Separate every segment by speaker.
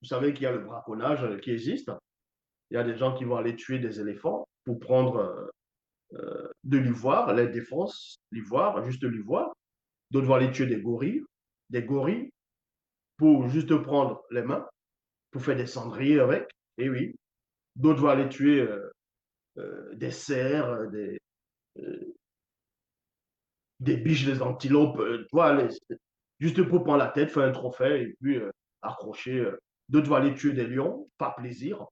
Speaker 1: Vous savez qu'il y a le braconnage qui existe. Il y a des gens qui vont aller tuer des éléphants pour prendre de l'ivoire, les défenses, l'ivoire, juste l'ivoire. D'autres vont aller tuer des gorilles pour juste prendre les mains, pour faire des cendriers avec. Et oui. D'autres vont aller tuer des cerfs, euh, des biches, des antilopes, voilà, juste pour prendre la tête, faire un trophée et puis accrocher. D'autres vont aller tuer des lions, par plaisir.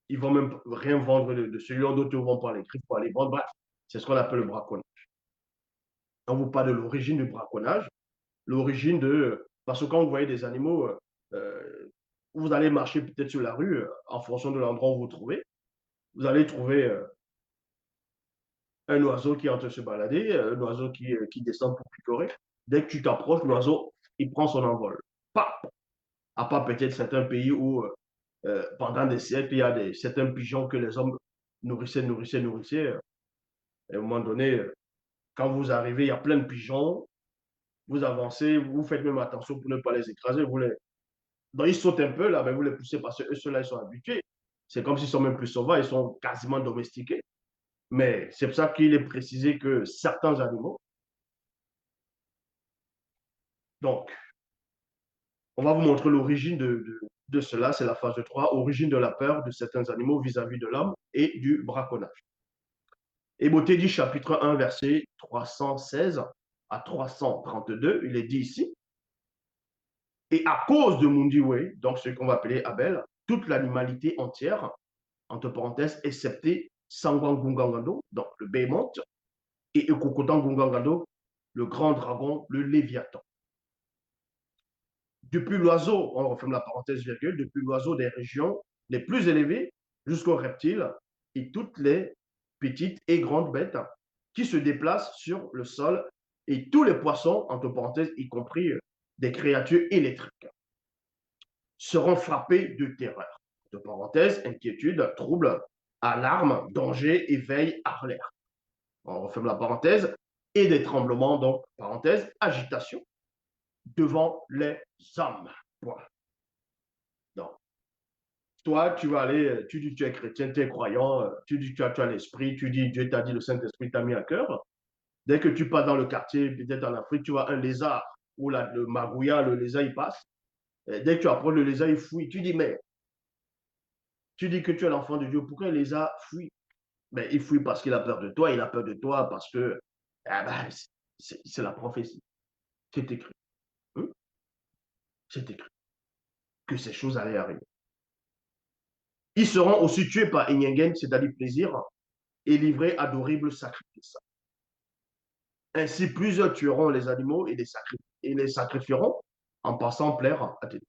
Speaker 1: Ils vont même rien vendre de ce lion, d'autres vont prendre les griffes pour aller vendre. Bref, c'est ce qu'on appelle le braconnage. On vous parle de l'origine du braconnage, l'origine de. Parce que quand vous voyez des animaux, vous allez marcher peut-être sur la rue, en fonction de l'endroit où vous vous trouvez, vous allez trouver un oiseau qui est en train de se balader, un oiseau qui descend pour picorer. Dès que tu t'approches, l'oiseau, il prend son envol. Pas, à part peut-être certains pays où, pendant des siècles, il y a certains pigeons que les hommes nourrissaient. À un moment donné, quand vous arrivez, il y a plein de pigeons, vous avancez, vous faites même attention pour ne pas les écraser. Donc, ils sautent un peu, là, mais vous les poussez parce que ceux-là, ils sont habitués. C'est comme s'ils sont même plus sauvages, ils sont quasiment domestiqués. Mais c'est pour ça qu'il est précisé que certains animaux, donc, on va vous montrer l'origine de cela, c'est la phase 3, origine de la peur de certains animaux vis-à-vis de l'homme et du braconnage. Et Beauté dit chapitre 1, verset 316 à 332, il est dit ici, et à cause de Mundiwe, donc ce qu'on va appeler Abel, toute l'animalité entière, entre parenthèses, excepté Sangwangungangando, donc le Behemoth, et Ekokotangungangando, le grand dragon, le Léviathan. Depuis l'oiseau, on referme la parenthèse virgule, depuis l'oiseau des régions les plus élevées jusqu'aux reptiles et toutes les petites et grandes bêtes qui se déplacent sur le sol et tous les poissons, entre parenthèses, y compris des créatures électriques, seront frappés de terreur. Entre parenthèses, inquiétude, trouble, alarme, danger, éveil, alerte. On referme la parenthèse et des tremblements, donc, parenthèse, agitation devant les hommes. Voilà. Donc, toi, tu vas aller, tu dis que tu es chrétien, tu es croyant, tu dis que tu as l'esprit, tu dis Dieu t'a dit, le Saint-Esprit t'a mis à cœur. Dès que tu passes dans le quartier, peut-être en Afrique, tu vois un lézard ou le magouilla, le lézard, il passe. Et dès que tu approches le lézard, il fouille. Tu dis, mais tu dis que tu es l'enfant de Dieu, pourquoi le lézard fuit? Mais il fouille parce qu'il a peur de toi, il a peur de toi parce que ah ben, c'est la prophétie. C'est écrit. Hein? C'est écrit que ces choses allaient arriver. Ils seront aussi tués par Inyengen, c'est-à-dire plaisir, et livrés à d'horribles sacrifices. Ainsi, plusieurs tueront les animaux et les sacrifieront en passant plaire à Dieu.